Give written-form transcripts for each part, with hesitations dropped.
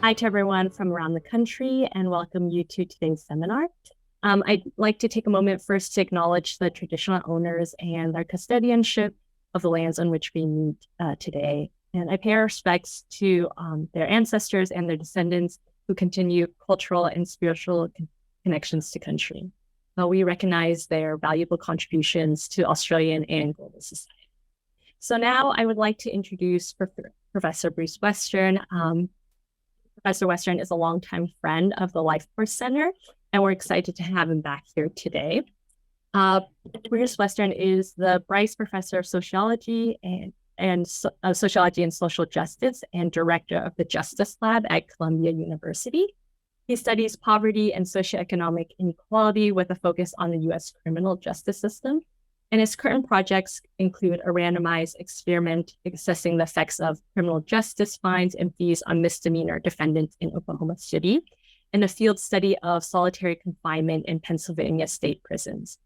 Hi to everyone from around the country and welcome you to today's seminar. I'd like to take a moment first to acknowledge the traditional owners and their custodianship of the lands on which we meet today. And I pay our respects to their ancestors and their descendants who continue cultural and spiritual connections to country. We recognize their valuable contributions to Australian and global society. So now I would like to introduce Professor Bruce Western. Professor Western is a longtime friend of the Life Course Center, and we're excited to have him back here today. Bruce Western is the Bryce Professor of Sociology and Sociology and Social Justice and Director of the Justice Lab at Columbia University. He studies poverty and socioeconomic inequality with a focus on the U.S. criminal justice system. And his current projects include a randomized experiment assessing the effects of criminal justice fines and fees on misdemeanor defendants in Oklahoma City, and a field study of solitary confinement in Pennsylvania state prisons.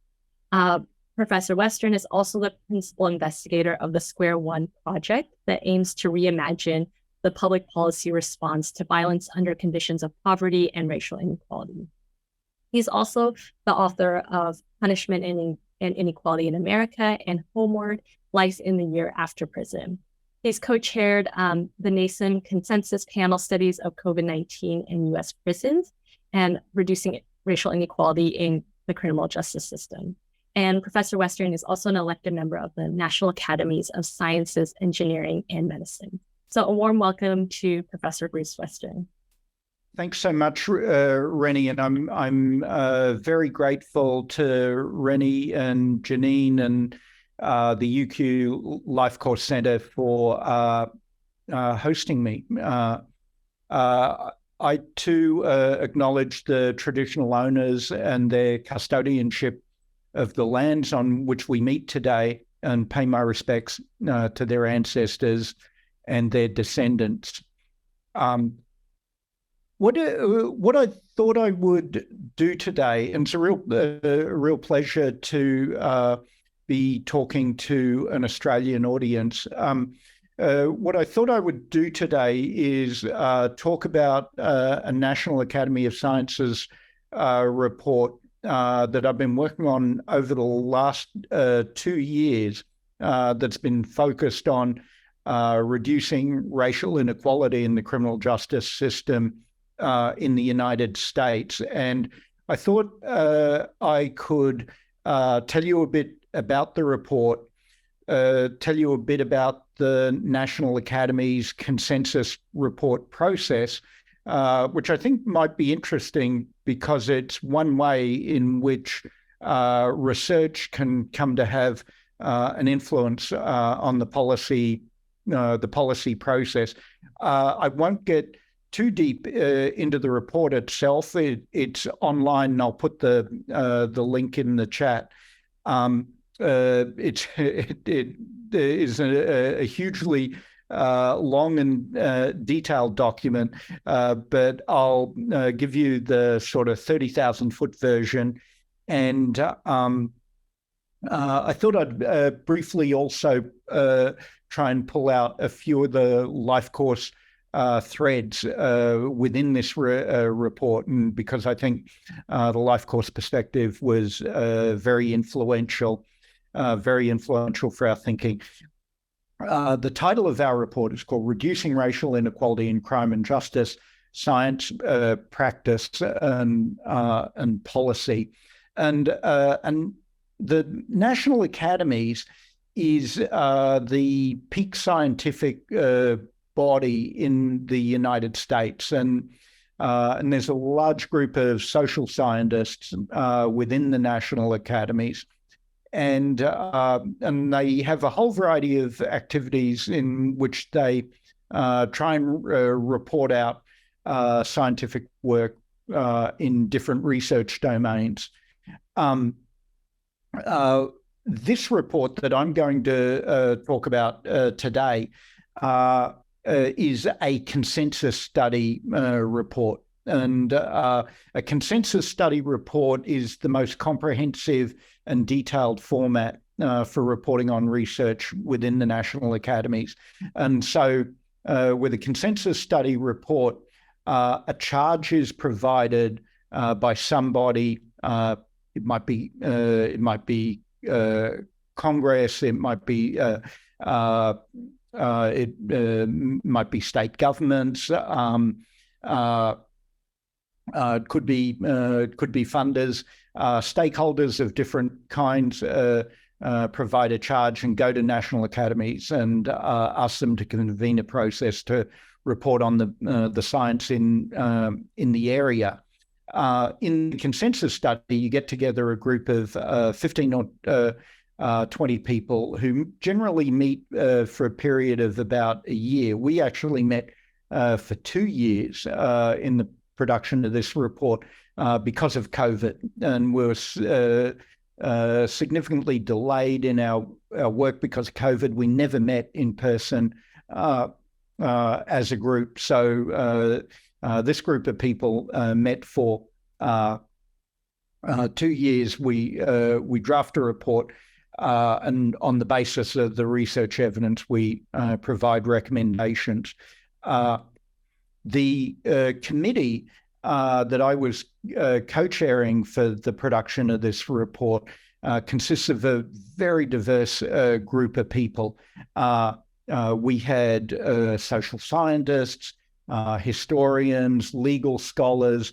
Professor Western is also the principal investigator of the Square One project that aims to reimagine the public policy response to violence under conditions of poverty and racial inequality. He's also the author of Punishment and Inequality in America and Homeward, Life in the Year After Prison. He's co-chaired the NASEM consensus panel studies of COVID-19 in U.S. prisons and reducing racial inequality in the criminal justice system. And Professor Western is also an elected member of the National Academies of Sciences, Engineering, and Medicine. So a warm welcome to Professor Bruce Western. Thanks so much, Rennie, and I'm very grateful to Rennie and Janine and the UQ Life Course Center for hosting me. I too acknowledge the traditional owners and their custodianship of the lands on which we meet today and pay my respects to their ancestors and their descendants. What I thought I would do today, and it's a real pleasure to be talking to an Australian audience. What I thought I would do today is talk about a National Academy of Sciences report that I've been working on over the last 2 years that's been focused on reducing racial inequality in the criminal justice system in the United States. And I thought I could tell you a bit about the report, tell you a bit about the National Academy's consensus report process, which I think might be interesting because it's one way in which research can come to have an influence on the policy process. I won't get too deep into the report itself. It's online, and I'll put the link in the chat. It is a hugely long and detailed document, but I'll give you the sort of 30,000-foot version. And I thought I'd briefly also try and pull out a few of the life course threads within this report, and because I think the life course perspective was very influential for our thinking. The title of our report is called Reducing Racial Inequality in Crime and Justice, Science, Practice, and Policy. And the National Academies is the peak scientific body in the United States, and there's a large group of social scientists within the National Academies, and they have a whole variety of activities in which they try and report out scientific work in different research domains. This report that I'm going to talk about today is a consensus study report. And a consensus study report is the most comprehensive and detailed format for reporting on research within the National Academies. And so with a consensus study report, a charge is provided by somebody. It might be Congress. It might be might be state governments. It could be funders, stakeholders of different kinds. Provide a charge and go to national academies and ask them to convene a process to report on the science in the area. In the consensus study, you get together a group of 15 or 20 people who generally meet for a period of about a year. We actually met for 2 years in the production of this report because of COVID, and were significantly delayed in our work because of COVID. We never met in person as a group. So this group of people met for 2 years. We draft a report, and on the basis of the research evidence, we provide recommendations. The committee that I was co-chairing for the production of this report consists of a very diverse group of people. We had social scientists, historians, legal scholars.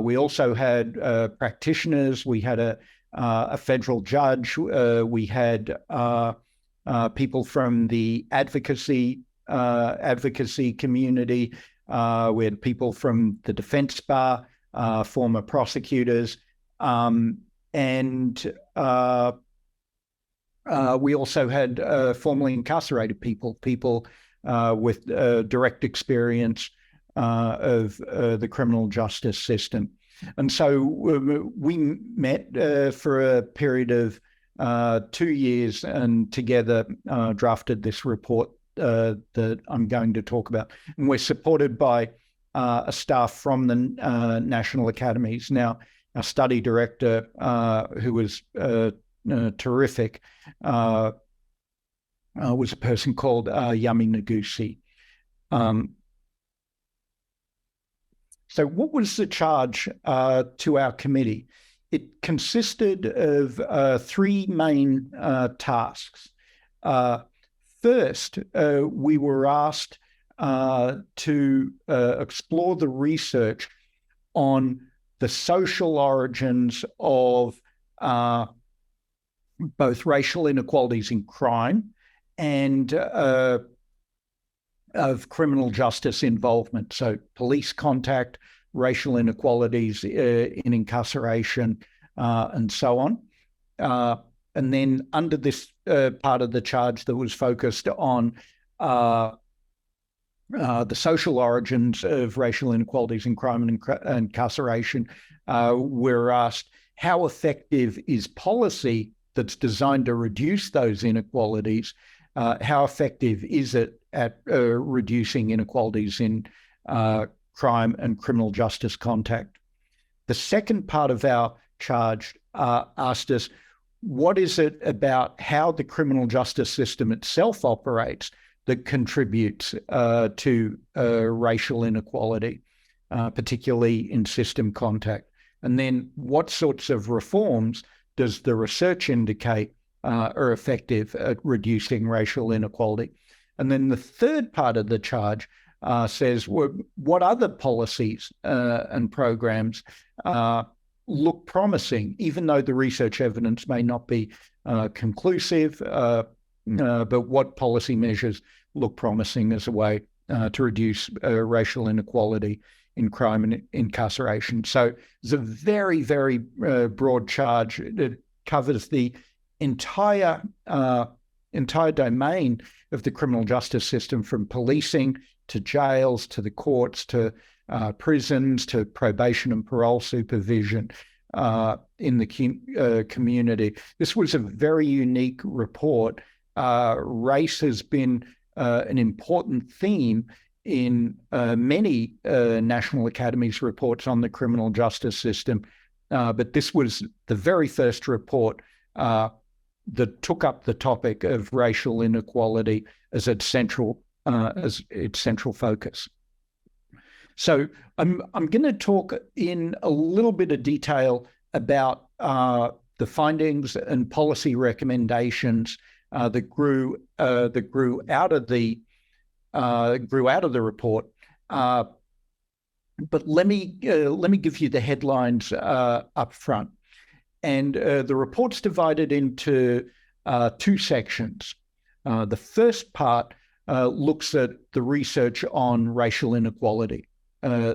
We also had practitioners. We had a federal judge. We had people from the advocacy community. We had people from the defense bar, former prosecutors, and we also had formerly incarcerated people with direct experience of the criminal justice system. And so we met for a period of 2 years and together drafted this report that I'm going to talk about. And we're supported by a staff from the National Academies. Now, our study director, who was terrific, was a person called Yami Noguchi. So what was the charge to our committee? It consisted of 3 main tasks. First, we were asked to explore the research on the social origins of both racial inequalities in crime and of criminal justice involvement. So police contact, racial inequalities in incarceration, and so on. And then under this part of the charge that was focused on the social origins of racial inequalities in crime and incarceration, we're asked, how effective is policy that's designed to reduce those inequalities? How effective is it at reducing inequalities in crime and criminal justice contact? The second part of our charge asked us, what is it about how the criminal justice system itself operates that contributes to racial inequality, particularly in system contact? And then what sorts of reforms does the research indicate are effective at reducing racial inequality? And then the third part of the charge says, what other policies and programs look promising, even though the research evidence may not be conclusive, but what policy measures look promising as a way to reduce racial inequality in crime and incarceration? So it's a very, very broad charge. It covers the entire domain of the criminal justice system, from policing to jails to the courts to prisons to probation and parole supervision in the community. This was a very unique report. Race has been an important theme in many National Academies reports on the criminal justice system, but this was the very first report that took up the topic of racial inequality as its central focus. So I'm going to talk in a little bit of detail about the findings and policy recommendations that grew out of the report. But let me give you the headlines up front. And the report's divided into two sections. The first part looks at the research on racial inequality,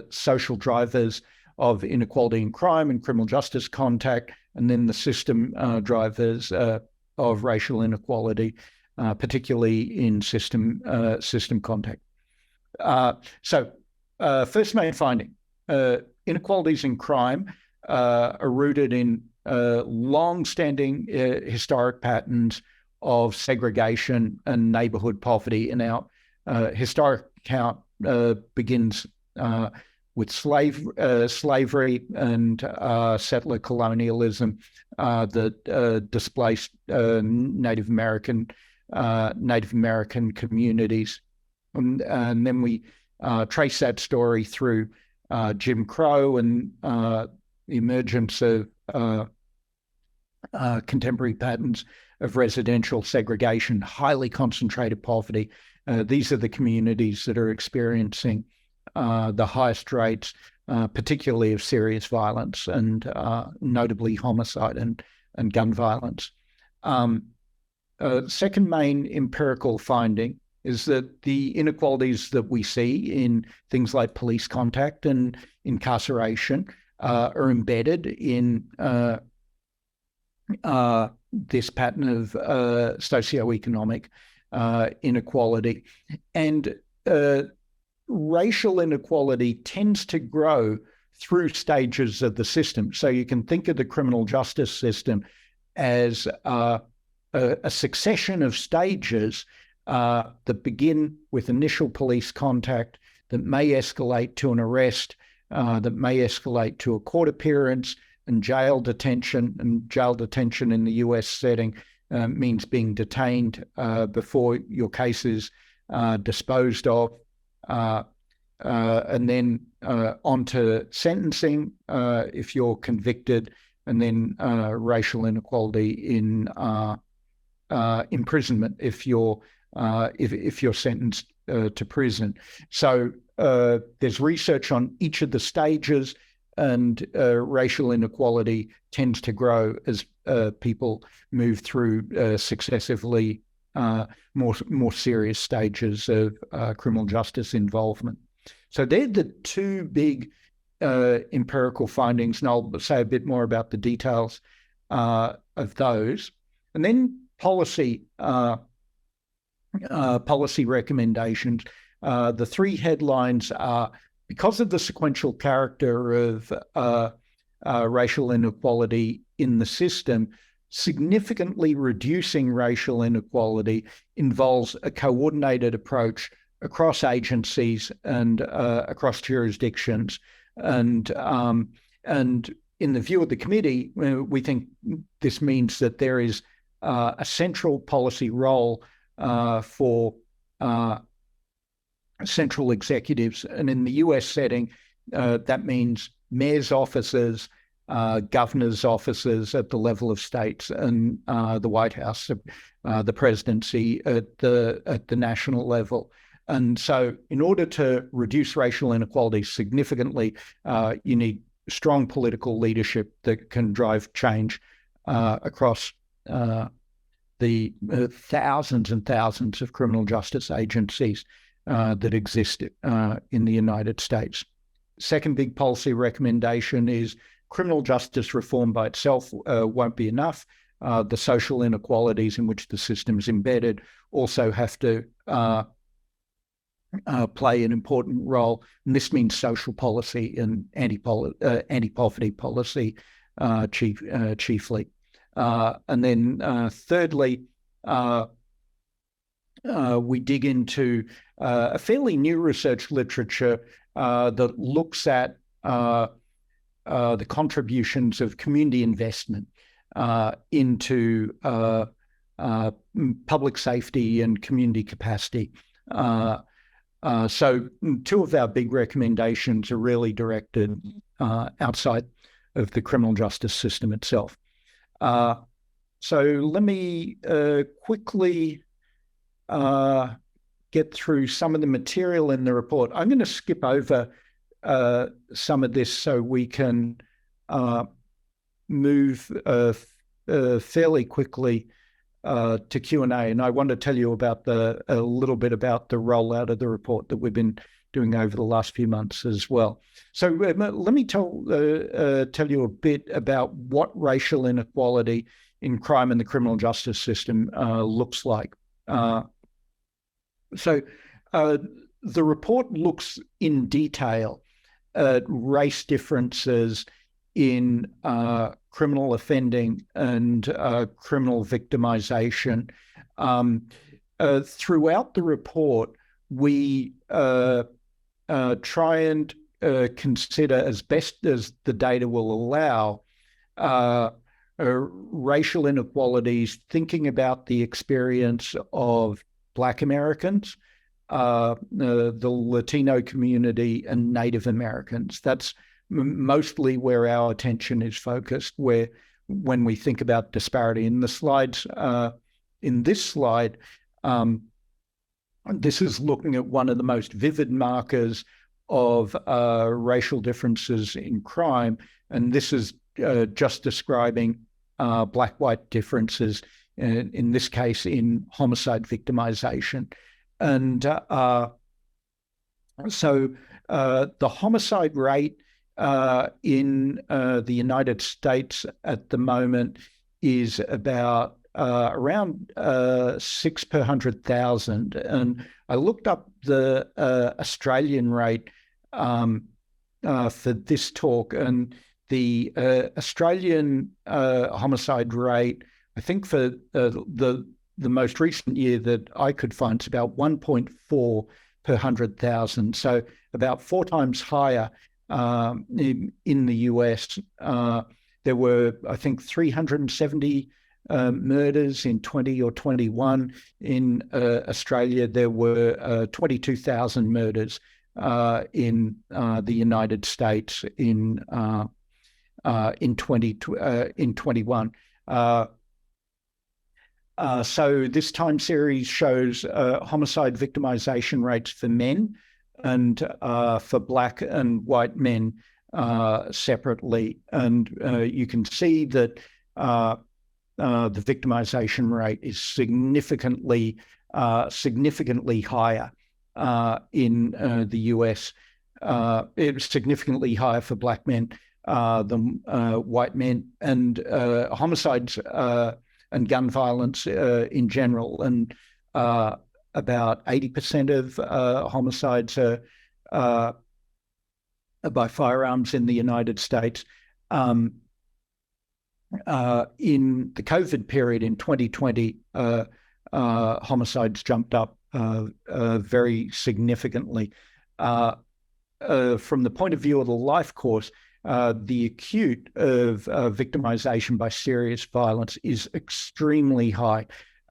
social drivers of inequality in crime and criminal justice contact, and then the system drivers of racial inequality, particularly in system contact. So first main finding, inequalities in crime are rooted in long-standing historic patterns of segregation and neighborhood poverty. And our historic account begins with slavery and settler colonialism that displaced Native American communities, and then we trace that story through Jim Crow and the emergence of contemporary patterns of residential segregation, highly concentrated poverty. These are the communities that are experiencing the highest rates, particularly of serious violence and notably homicide and gun violence. Second main empirical finding is that the inequalities that we see in things like police contact and incarceration are embedded in this pattern of socioeconomic inequality. And racial inequality tends to grow through stages of the system. So you can think of the criminal justice system as a succession of stages that begin with initial police contact, that may escalate to an arrest, that may escalate to a court appearance and jail detention. And jail detention in the US setting means being detained before your case is disposed of. And then on to sentencing if you're convicted, and then racial inequality in imprisonment if you're sentenced to prison. So there's research on each of the stages, and racial inequality tends to grow as people move through successively more serious stages of criminal justice involvement. So they're the two big empirical findings, and I'll say a bit more about the details of those. And then policy recommendations. The three headlines are, because of the sequential character of racial inequality in the system, significantly reducing racial inequality involves a coordinated approach across agencies and across jurisdictions. And in the view of the committee, we think this means that there is a central policy role for central executives. And in the US setting, that means mayor's offices, governor's offices at the level of states, and the White House, the presidency at the national level. And so in order to reduce racial inequality significantly, you need strong political leadership that can drive change across the thousands and thousands of criminal justice agencies that exist in the United States. Second big policy recommendation is criminal justice reform by itself won't be enough. The social inequalities in which the system is embedded also have to play an important role. And this means social policy and anti-poverty policy chiefly. And then thirdly, we dig into a fairly new research literature that looks at the contributions of community investment into public safety and community capacity. So two of our big recommendations are really directed outside of the criminal justice system itself. So let me quickly get through some of the material in the report. I'm going to skip over some of this so we can move fairly quickly to Q&A. And I want to tell you about a little bit about the rollout of the report that we've been doing over the last few months as well. So let me tell you a bit about what racial inequality in crime and the criminal justice system looks like. So the report looks in detail at race differences in criminal offending and criminal victimization. Throughout the report, we try and consider, as best as the data will allow, racial inequalities, thinking about the experience of Black Americans, the Latino community, and Native Americans. That's mostly where our attention is focused, when we think about disparity. In the slides, in this slide, this is looking at one of the most vivid markers of racial differences in crime, and this is just describing Black-white differences, in this case in homicide victimization. And so the homicide rate in the United States at the moment is about around 6 per 100,000. And I looked up the Australian rate for this talk, and the Australian homicide rate, I think for the most recent year that I could find, is about 1.4 per 100,000. So about 4 times higher in the US. There were, I think, 370 murders in 20 or 21. In Australia, there were 22,000 murders in the United States in 21. So this time series shows homicide victimization rates for men and for Black and white men separately. And you can see that the victimization rate is significantly higher in the US. It's significantly higher for Black men than white men, and homicides and gun violence in general. And about 80% of homicides are by firearms in the United States. In the COVID period in 2020, homicides jumped up very significantly. From the point of view of the life course, the acute of victimization by serious violence is extremely high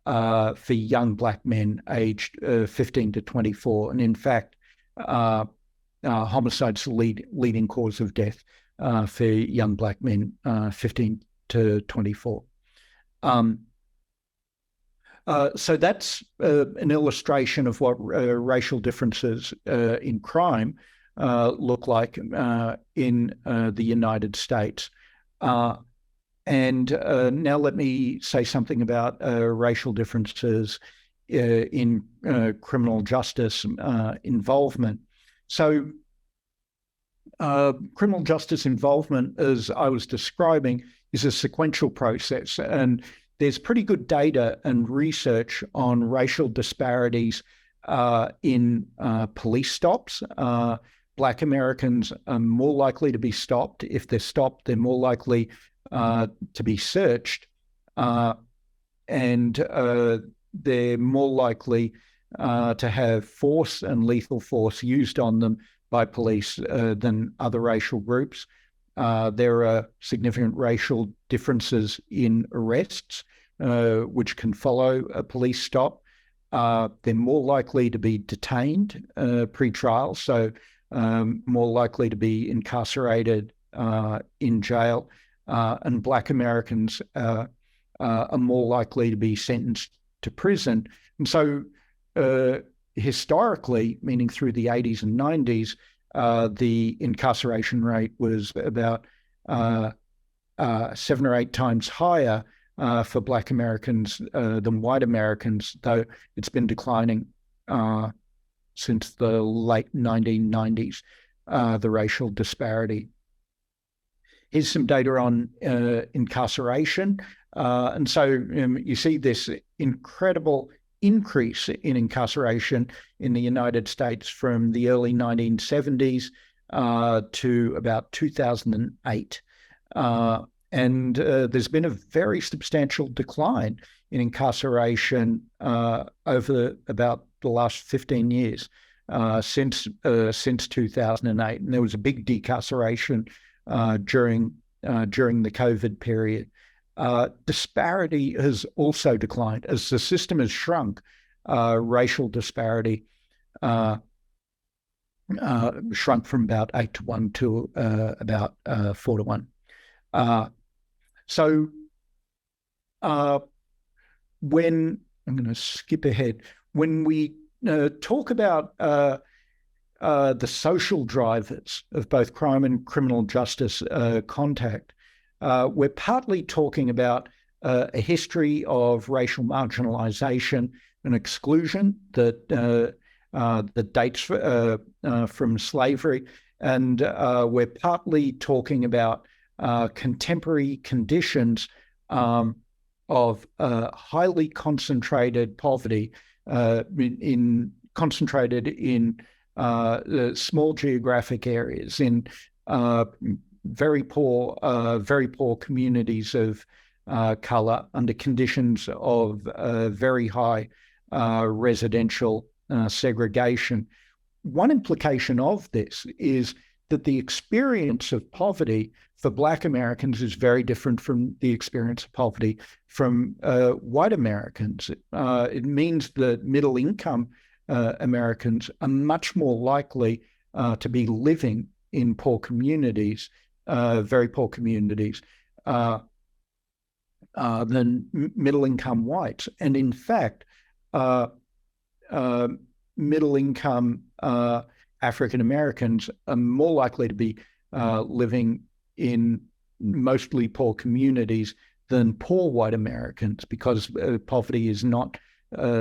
for young Black men aged 15 to 24. And in fact, homicide's the leading cause of death for young Black men 15 to 24. So that's an illustration of what racial differences in crime look like in the United States. And now let me say something about racial differences in criminal justice involvement. So criminal justice involvement, as I was describing, is a sequential process, and there's pretty good data and research on racial disparities in police stops. Black Americans are more likely to be stopped. If they're stopped, they're more likely to be searched, and they're more likely to have force and lethal force used on them by police than other racial groups. There are significant racial differences in arrests, which can follow a police stop. They're more likely to be detained pre-trial, so more likely to be incarcerated in jail, and Black Americans are more likely to be sentenced to prison. And so historically, meaning through the 80s and 90s, the incarceration rate was about 7 or 8 times higher for Black Americans than white Americans, though it's been declining since the late 1990s, the racial disparity. Here's some data on incarceration. And so you see this incredible increase in incarceration in the United States from the early 1970s to about 2008. And there's been a very substantial decline in incarceration over about the last 15 years since 2008. And there was a big decarceration during the COVID period. Disparity has also declined as the system has shrunk. Racial disparity shrunk from about 8 to 1 to about 4 to 1. So when I'm going to skip ahead, when we talk about the social drivers of both crime and criminal justice contact, we're partly talking about a history of racial marginalization and exclusion that dates from slavery, and we're partly talking about contemporary conditions of highly concentrated poverty, concentrated in small geographic areas, in very poor communities of color under conditions of very high residential segregation. One implication of this is that the experience of poverty for Black Americans is very different from the experience of poverty from white Americans. It means that middle-income Americans are much more likely to be living in poor communities, very poor communities, than middle-income whites. And in fact, middle-income African Americans are more likely to be living in mostly poor communities than poor white Americans, because poverty is not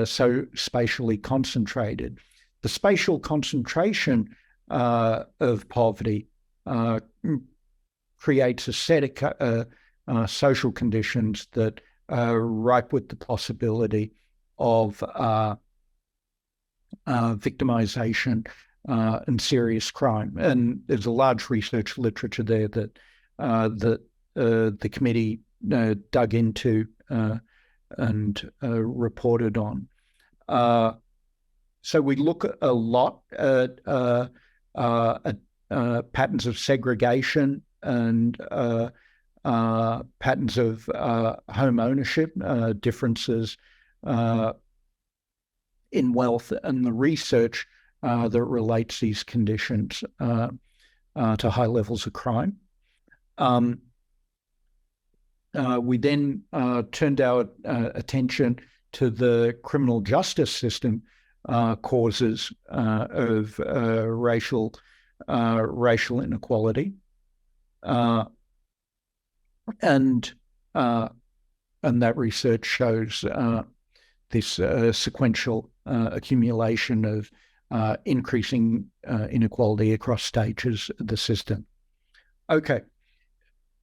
so spatially concentrated. The spatial concentration of poverty creates a set of social conditions that are ripe with the possibility of victimization and serious crime. And there's a large research literature there that the committee dug into and reported on. So we look a lot at patterns of segregation and patterns of home ownership, differences in wealth, and the research that relates these conditions to high levels of crime. We then turned our attention to the criminal justice system causes of racial inequality, and that research shows this sequential accumulation of increasing inequality across stages of the system. Okay,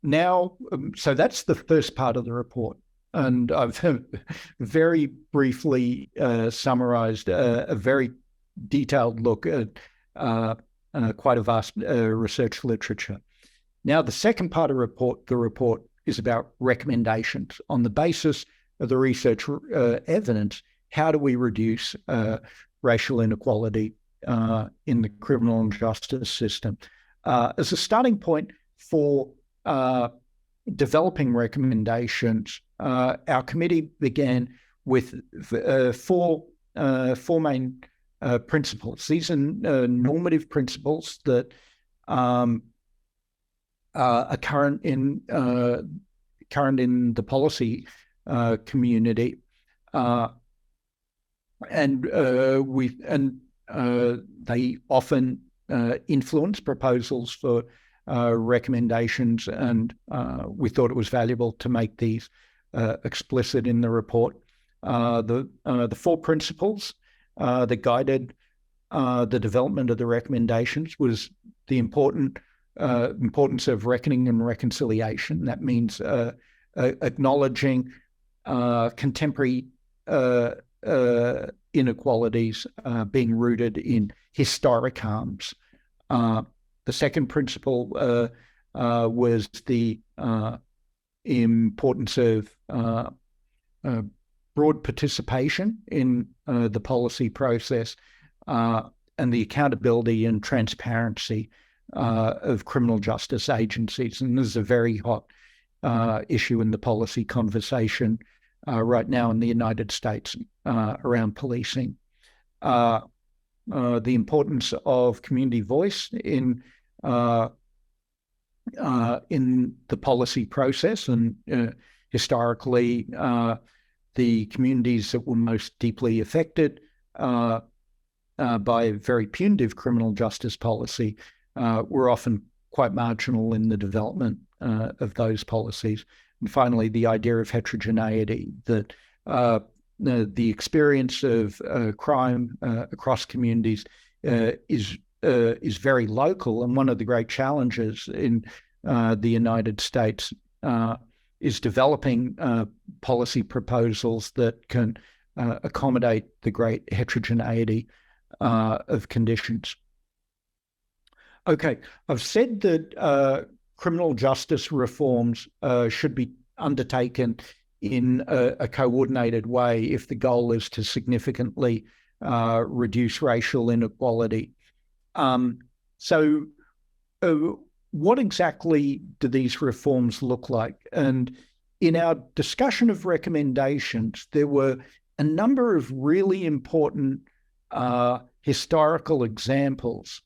now, so that's the first part of the report, and I've very briefly summarized a very detailed look at quite a vast research literature. Now, the second part of the report is about recommendations. On the basis of the research evidence, how do we reduce racial inequality in the criminal justice system? As a starting point for developing recommendations, our committee began with 4 four main principles. These are normative principles that are current in the policy community, and they often influence proposals for recommendations, and we thought it was valuable to make these explicit in the report. The four principles that guided the development of the recommendations was the importance of reckoning and reconciliation. That means acknowledging contemporary inequalities being rooted in historic harms. The second principle was the importance of broad participation in the policy process, and the accountability and transparency of criminal justice agencies. And this is a very hot issue in the policy conversation right now in the United States around policing. The importance of community voice in the policy process, and historically, the communities that were most deeply affected by very punitive criminal justice policy were often quite marginal in the development of those policies. And finally, the idea of heterogeneity, that the experience of crime across communities is very local, and one of the great challenges in the United States is developing policy proposals that can accommodate the great heterogeneity of conditions. Okay, I've said that criminal justice reforms should be undertaken in a coordinated way if the goal is to significantly reduce racial inequality. So what exactly do these reforms look like? And in our discussion of recommendations, there were a number of really important historical examples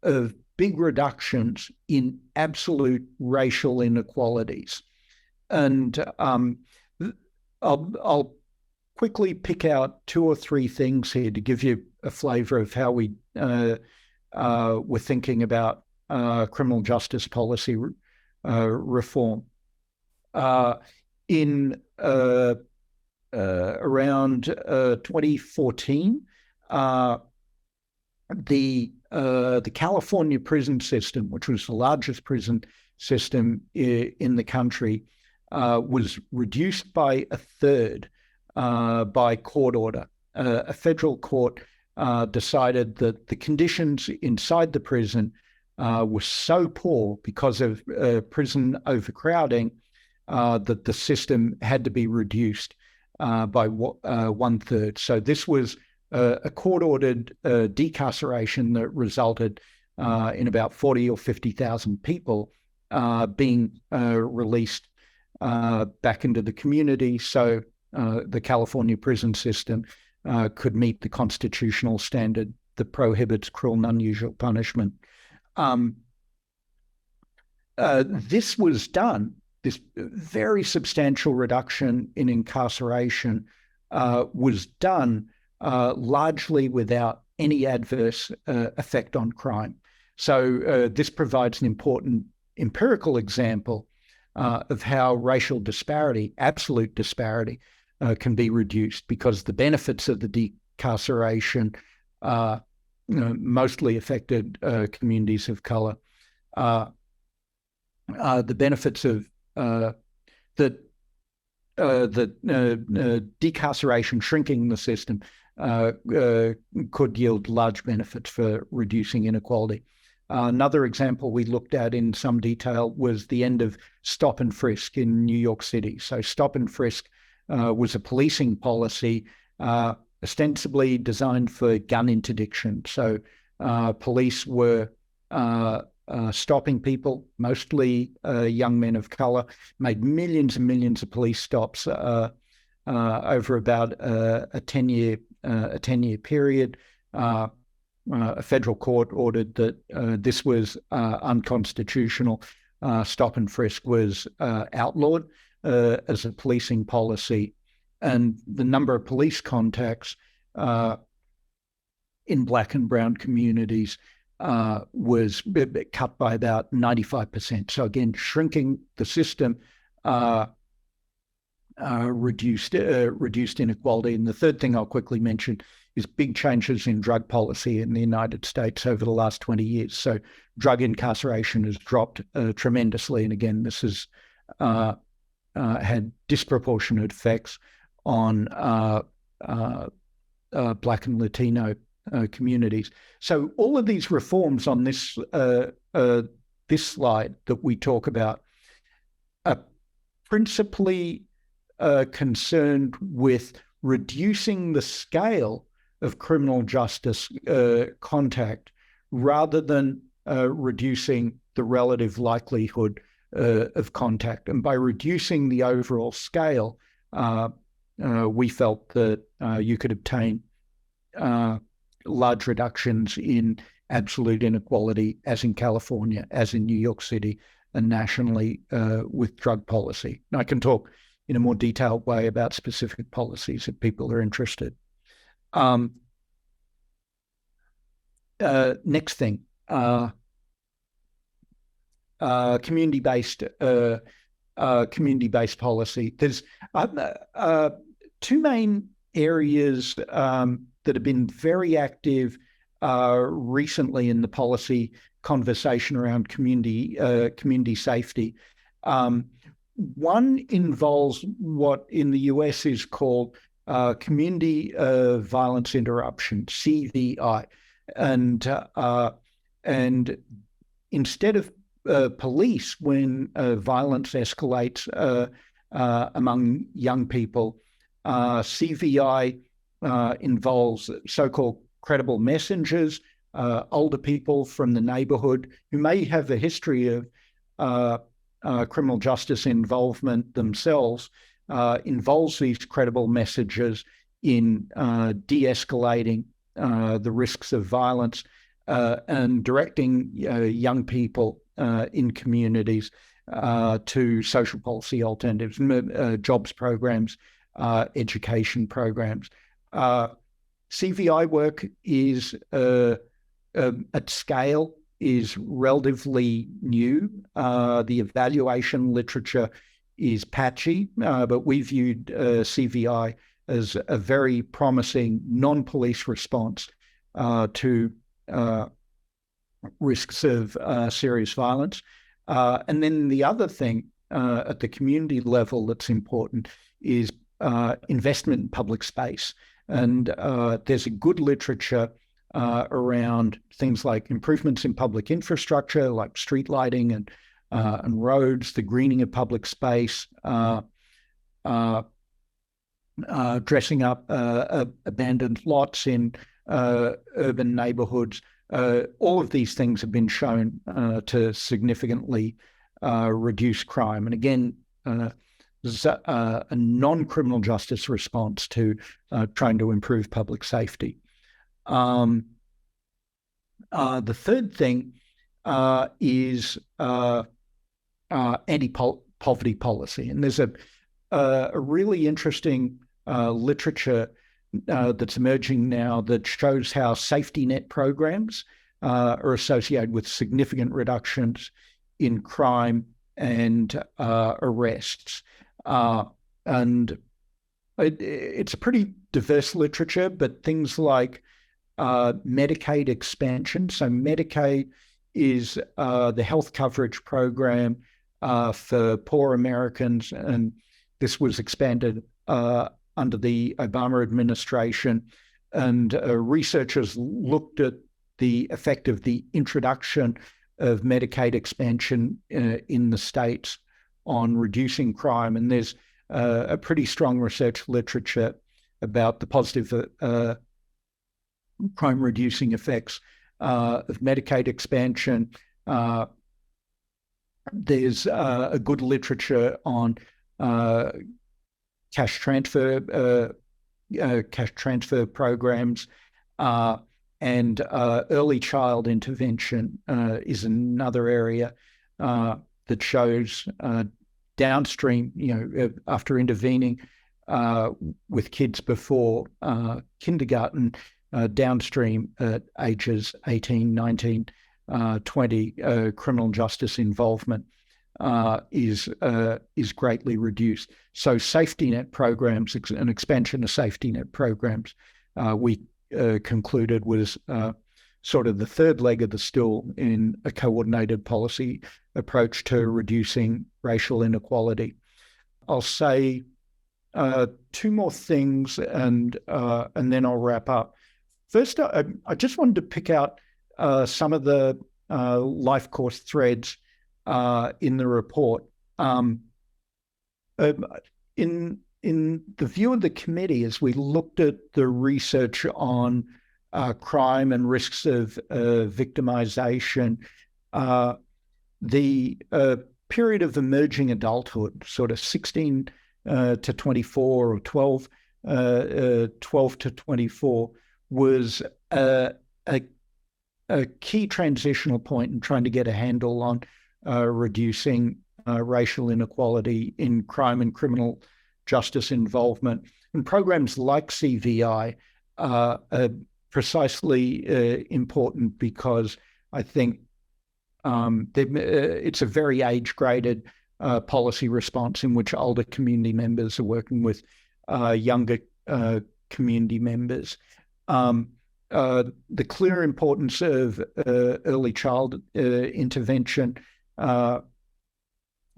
of big reductions in absolute racial inequalities. And I'll quickly pick out two or three things here to give you a flavor of how we were thinking about criminal justice policy reform. In around 2014, the California prison system, which was the largest prison system in the country, was reduced by a third by court order. A federal court decided that the conditions inside the prison were so poor because of prison overcrowding that the system had to be reduced by one third. So this was a court-ordered decarceration that resulted in about 40 or 50,000 people being released back into the community, so the California prison system could meet the constitutional standard that prohibits cruel and unusual punishment. This was done, this very substantial reduction in incarceration was done largely without any adverse effect on crime. So this provides an important empirical example of how racial disparity, absolute disparity, can be reduced, because the benefits of the decarceration mostly affected communities of color. The benefits of the decarceration, shrinking the system, could yield large benefits for reducing inequality. Another example we looked at in some detail was the end of stop and frisk in New York City. So stop and frisk was a policing policy ostensibly designed for gun interdiction. So police were stopping people, mostly young men of color, made millions and millions of police stops over about a 10-year a 10-year period. A federal court ordered that this was unconstitutional. Stop and frisk was outlawed as a policing policy, and the number of police contacts in Black and brown communities was cut by about 95%. So again, shrinking the system reduced inequality. And the third thing I'll quickly mention is big changes in drug policy in the United States over the last 20 years. So drug incarceration has dropped tremendously. And again, this has had disproportionate effects on Black and Latino communities. So all of these reforms on this this slide that we talk about are principally concerned with reducing the scale of criminal justice contact rather than reducing the relative likelihood of contact. And by reducing the overall scale, we felt that you could obtain large reductions in absolute inequality, as in California, as in New York City, and nationally with drug policy. And I can talk in a more detailed way about specific policies if people are interested. Next thing, community-based policy. There's two main areas that have been very active recently in the policy conversation around community safety. One involves what in the US is called community violence interruption, CVI, and instead of police when violence escalates among young people, CVI involves so-called credible messengers, older people from the neighborhood who may have a history of criminal justice involvement themselves, involves these credible messages in de-escalating the risks of violence and directing young people in communities to social policy alternatives, jobs programs, education programs. CVI work is at scale is relatively new. The evaluation literature is patchy, but we viewed CVI as a very promising non-police response to risks of serious violence. And then the other thing at the community level that's important is investment in public space. And there's a good literature around things like improvements in public infrastructure, like street lighting and roads, the greening of public space, dressing up abandoned lots in urban neighborhoods. All of these things have been shown to significantly reduce crime. And again, there's a non-criminal justice response to trying to improve public safety. The third thing is anti-poverty policy. And there's a really interesting literature that's emerging now that shows how safety net programs are associated with significant reductions in crime and arrests. And it's a pretty diverse literature, but things like Medicaid expansion. So Medicaid is the health coverage program for poor Americans, and this was expanded under the Obama administration. And researchers looked at the effect of the introduction of Medicaid expansion in the states on reducing crime. And there's a pretty strong research literature about the positive crime-reducing effects of Medicaid expansion. There's a good literature on cash transfer cash transfer programs, and early child intervention is another area that shows downstream, after intervening with kids before kindergarten, downstream at ages 18, 19, 20, criminal justice involvement is greatly reduced. So safety net programs, an expansion of safety net programs, we concluded was sort of the third leg of the stool in a coordinated policy approach to reducing racial inequality. I'll say two more things and then I'll wrap up. First, I just wanted to pick out some of the life course threads in the report. In the view of the committee, as we looked at the research on crime and risks of victimization, the period of emerging adulthood, sort of 16 to 24 or 12 to 24, was a key transitional point in trying to get a handle on reducing racial inequality in crime and criminal justice involvement. And programs like CVI are precisely important because I think it's a very age-graded policy response in which older community members are working with younger community members. The clear importance of early child intervention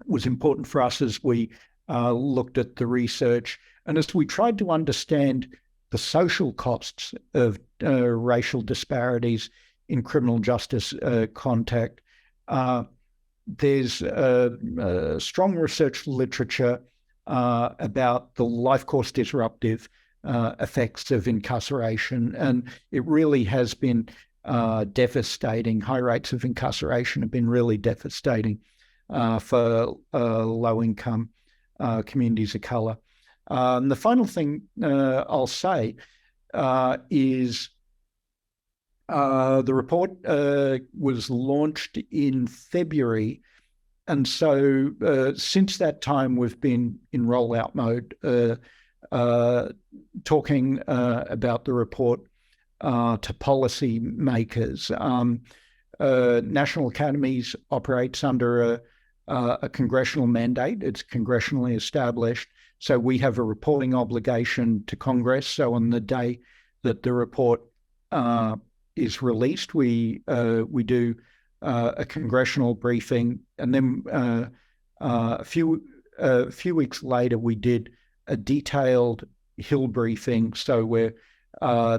was important for us as we looked at the research and as we tried to understand the social costs of racial disparities in criminal justice context. There's strong research literature about the life course disruptive effects of incarceration, and it really has been devastating. High rates of incarceration have been really devastating for low-income communities of colour. The final thing I'll say is the report was launched in February, and so since that time we've been in rollout mode, talking about the report to policy makers. National Academies operates under a congressional mandate. It's congressionally established. So we have a reporting obligation to Congress. So on the day that the report is released, we do a congressional briefing, and then a few weeks later we did a detailed Hill briefing. So we're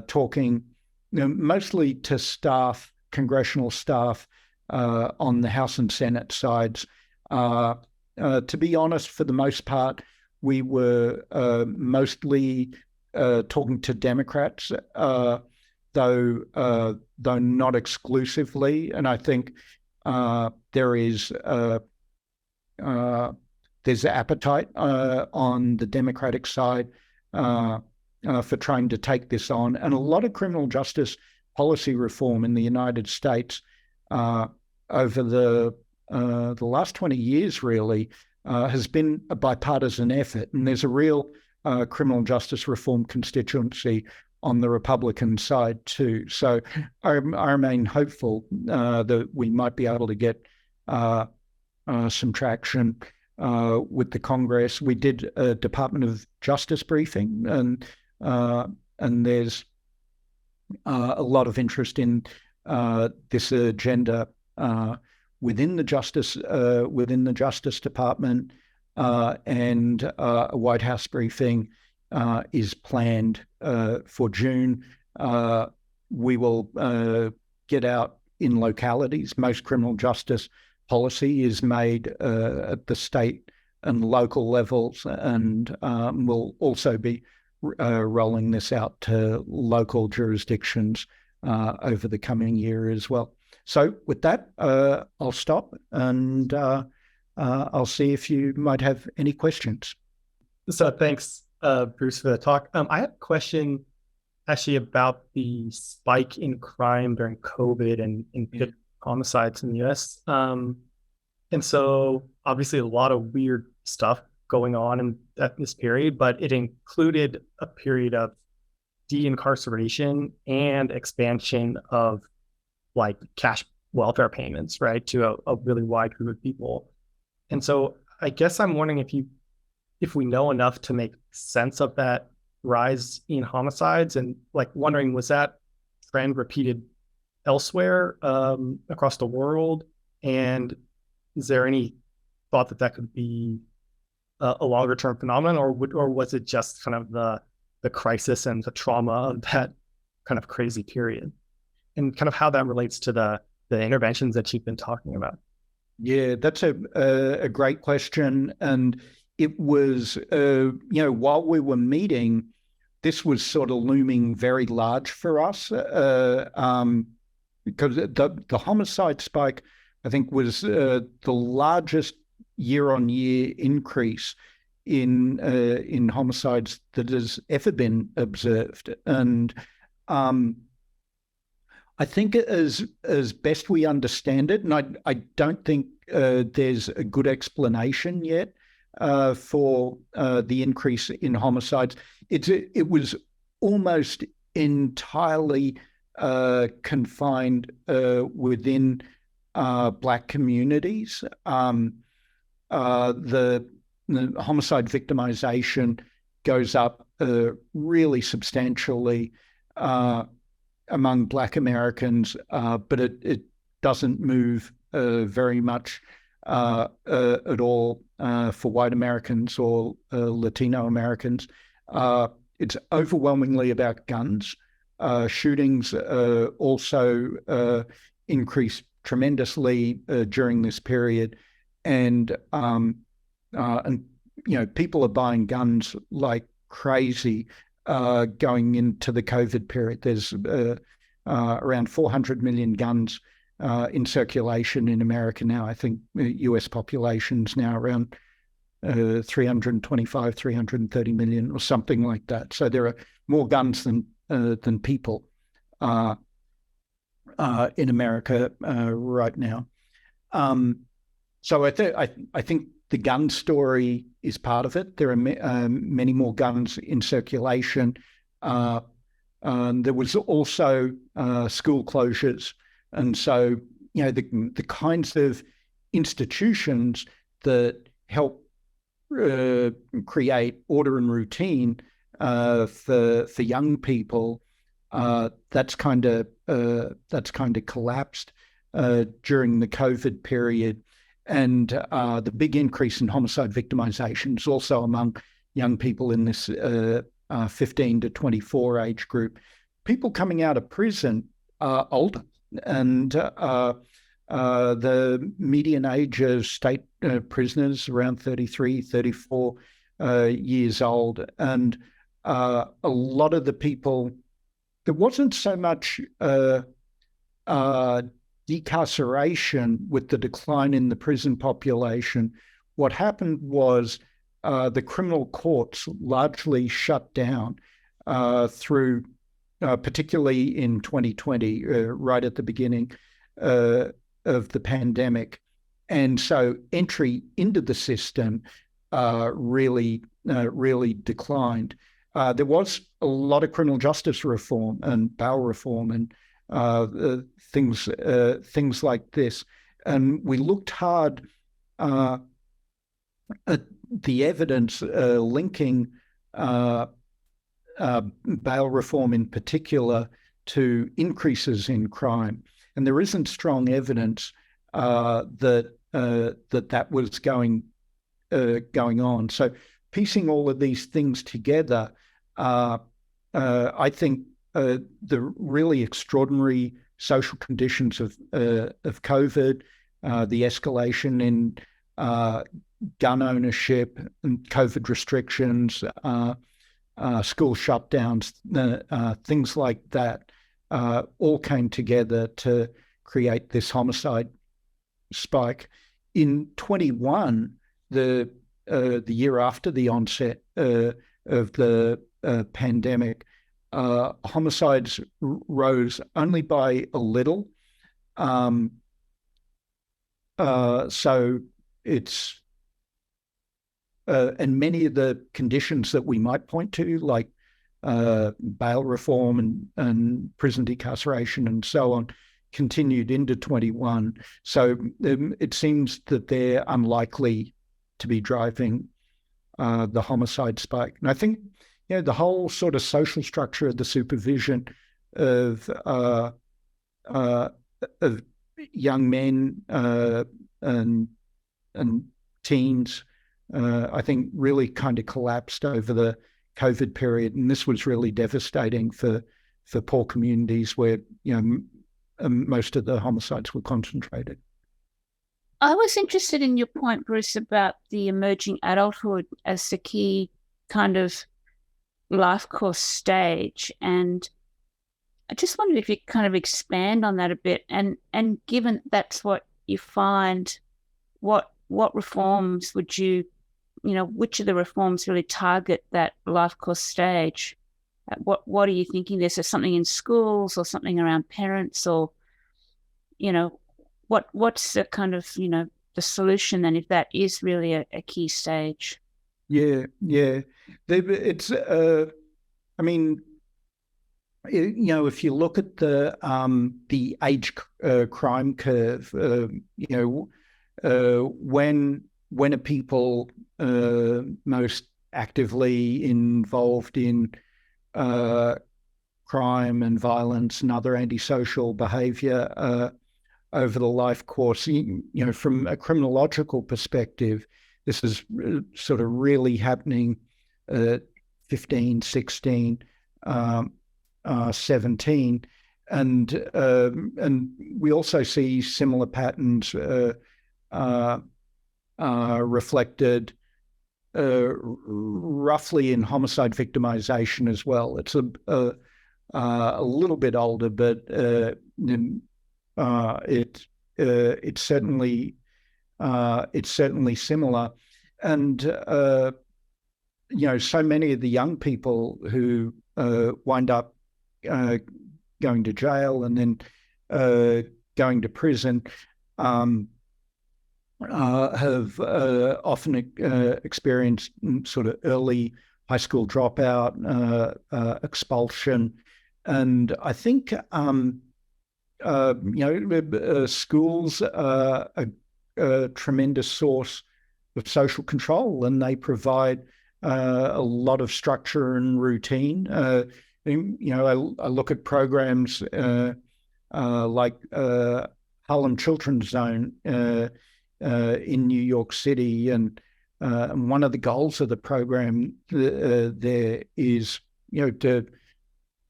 talking mostly to staff, congressional staff on the House and Senate sides. To be honest, for the most part, we were mostly talking to Democrats, though not exclusively. And I think there's appetite on the Democratic side for trying to take this on. And a lot of criminal justice policy reform in the United States over the last 20 years really has been a bipartisan effort. And there's a real criminal justice reform constituency on the Republican side too. So I remain hopeful that we might be able to get some traction with the Congress. We did a Department of Justice briefing, and there's a lot of interest in this agenda within the Justice Department, and a White House briefing is planned for June. We will get out in localities. Most criminal justice policy is made at the state and local levels, and we'll also be rolling this out to local jurisdictions over the coming year as well. So with that, I'll stop, and I'll see if you might have any questions. So thanks Bruce, for the talk. I have a question actually about the spike in crime during COVID and in homicides in the US. And so obviously a lot of weird stuff going on at this period, but it included a period of de-incarceration and expansion of like cash welfare payments, right, to a really wide group of people. And so I guess I'm wondering if we know enough to make sense of that rise in homicides, and like wondering, was that trend repeated elsewhere across the world? And is there any thought that that could be a longer term phenomenon, or was it just kind of the crisis and the trauma of that kind of crazy period, and kind of how that relates to the interventions that you've been talking about? Yeah, that's a great question. And it was, while we were meeting, this was sort of looming very large for us because the homicide spike, I think, was the largest year-on-year increase in homicides that has ever been observed. And I think as best we understand it, and I don't think there's a good explanation yet for the increase in homicides. It was almost entirely confined within Black communities. The homicide victimization goes up really substantially among Black Americans, but it doesn't move very much at all for white Americans or Latino Americans. It's overwhelmingly about guns. Shootings also increased tremendously during this period, and people are buying guns like crazy going into the COVID period. There's around 400 million guns in circulation in America now. I think US population's now around 325, 330 million or something like that. So there are more guns than people in America right now. So I think the gun story is part of it. There are many more guns in circulation. There was also school closures. And so, the kinds of institutions that help create order and routine for young people, that's kind of collapsed during the COVID period. And the big increase in homicide victimization is also among young people in this 15 to 24 age group. People coming out of prison are older, and the median age of state prisoners around 33, 34 years old. And a lot of the people, there wasn't so much decarceration with the decline in the prison population. What happened was the criminal courts largely shut down through, particularly in 2020, right at the beginning of the pandemic. And so entry into the system really declined. There was a lot of criminal justice reform and bail reform and things like this, and we looked hard at the evidence linking bail reform in particular to increases in crime, and there isn't strong evidence that was going on. So, piecing all of these things together, I think the really extraordinary social conditions of COVID, the escalation in gun ownership and COVID restrictions, school shutdowns, things like that, all came together to create this homicide spike. In 21, the year after the onset of of the pandemic, homicides rose only by a little. So it's and many of the conditions that we might point to, like bail reform and prison decarceration and so on, continued into 21. So it seems that they're unlikely to be driving the homicide spike. And I think, the whole sort of social structure of the supervision of young men and teens, I think really kind of collapsed over the COVID period, and this was really devastating for poor communities where most of the homicides were concentrated. I was interested in your point, Bruce, about the emerging adulthood as the key kind of life course stage, and I just wondered if you kind of expand on that a bit, and given that's what you find, what reforms would you, which of the reforms really target that life course stage? What are you thinking? Is there something in schools or something around parents, or, what's the kind of, the solution then, if that is really a key stage? Yeah. It's, I mean, if you look at the age crime curve, when are people most actively involved in crime and violence and other antisocial behaviour over the life course? From a criminological perspective, this is sort of really happening at 15, 16, 17, and we also see similar patterns reflected roughly in homicide victimization as well. It's a little bit older, but it's certainly similar. And so many of the young people who wind up going to jail and then going to prison have often experienced sort of early high school dropout, expulsion, and I think schools are a tremendous source of social control, and they provide a lot of structure and routine. I look at programs like Harlem Children's Zone in New York City, and one of the goals of the program there is,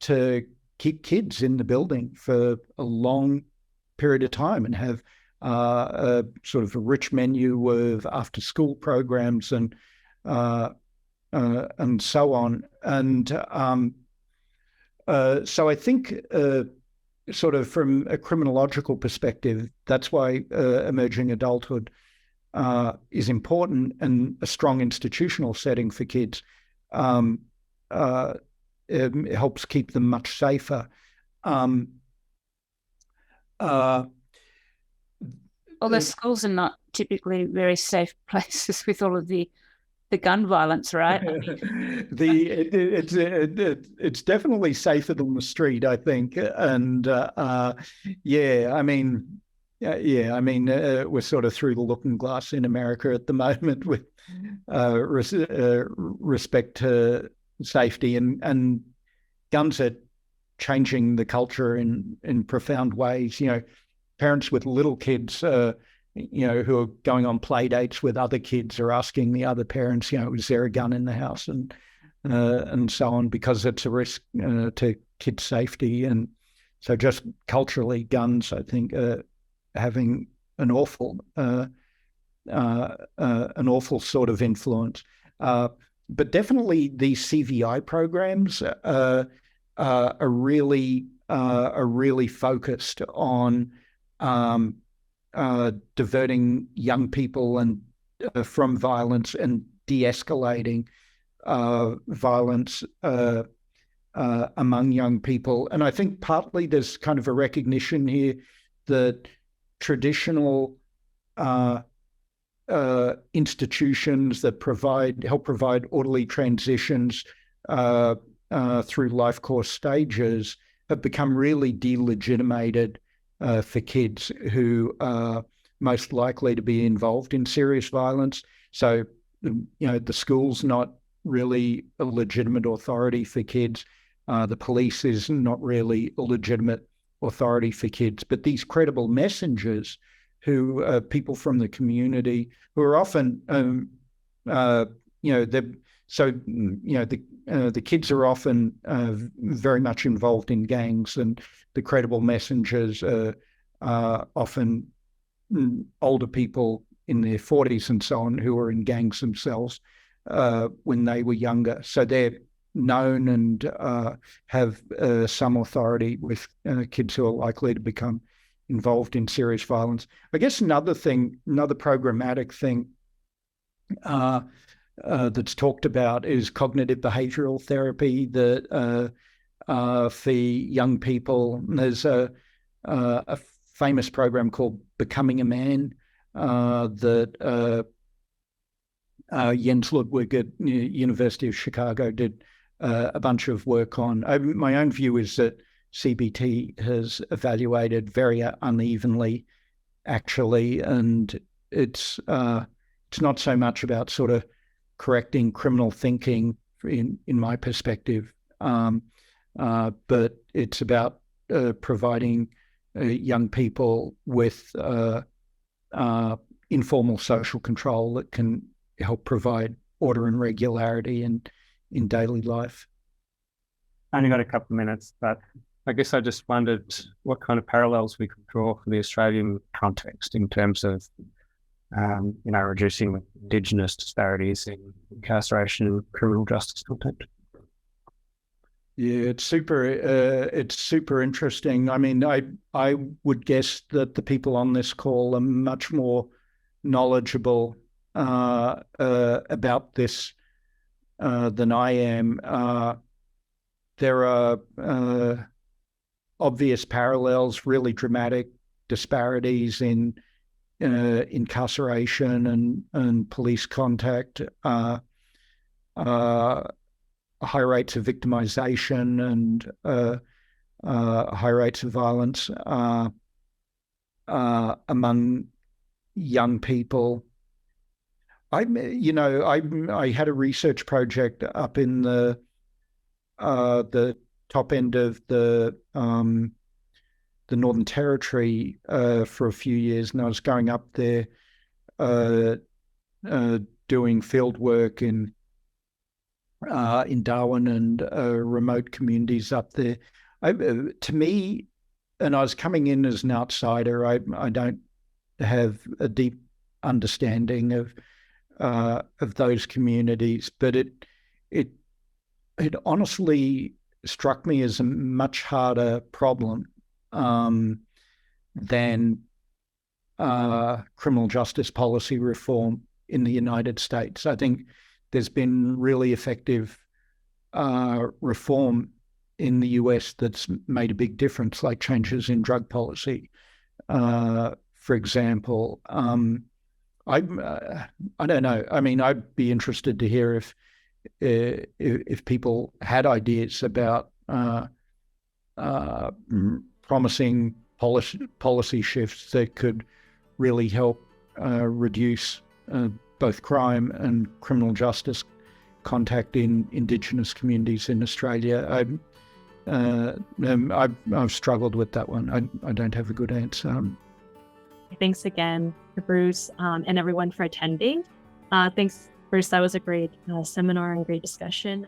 to keep kids in the building for a long period of time and have a sort of a rich menu of after-school programs and so on. And so I think sort of from a criminological perspective, that's why emerging adulthood is important, and a strong institutional setting for kids it helps keep them much safer. Although schools are not typically very safe places with all of the gun violence, right? It's definitely safer than the street, I think. And we're sort of through the looking glass in America at the moment with respect to safety, and guns are changing the culture in profound ways. Parents with little kids, who are going on play dates with other kids, are asking the other parents, is there a gun in the house, and so on, because it's a risk to kids' safety. And so just culturally, guns, I think, having an awful sort of influence. But definitely these CVI programs are really focused on diverting young people and from violence and de-escalating violence among young people. And I think partly there's kind of a recognition here that traditional institutions that help provide orderly transitions through life course stages have become really delegitimated for kids who are most likely to be involved in serious violence. So, the school's not really a legitimate authority for kids. The police is not really a legitimate authority for kids. But these credible messengers, who are people from the community, who are often, the kids are often very much involved in gangs, and the credible messengers are often older people in their 40s and so on who were in gangs themselves when they were younger. So they're known and have some authority with kids who are likely to become involved in serious violence. I guess another programmatic thing that's talked about is cognitive behavioral therapy that for young people. There's a famous program called Becoming a Man that Jens Ludwig at University of Chicago did a bunch of work on. My own view is that CBT has evaluated very unevenly, actually, and it's not so much about sort of correcting criminal thinking in my perspective, but it's about providing young people with informal social control that can help provide order and regularity in daily life. I only got a couple of minutes, but I guess I just wondered what kind of parallels we could draw for the Australian context in terms of, reducing Indigenous disparities in incarceration and criminal justice context. Yeah, it's super interesting. I mean, I would guess that the people on this call are much more knowledgeable about this than I am. There are obvious parallels, really dramatic disparities in incarceration and police contact, high rates of victimization and high rates of violence among young people. I had a research project up in the top end of the Northern Territory for a few years, and I was going up there doing field work in Darwin and remote communities up there. To me, and I was coming in as an outsider, I don't have a deep understanding of those communities, but it honestly struck me as a much harder problem than criminal justice policy reform in the United States. I think there's been really effective reform in the US that's made a big difference, like changes in drug policy, for example. I don't know. I mean, I'd be interested to hear if people had ideas about promising policy shifts that could really help reduce both crime and criminal justice contact in Indigenous communities in Australia. I've struggled with that one. I don't have a good answer. Thanks again to Bruce and everyone for attending. Thanks, Bruce. That was a great seminar and great discussion.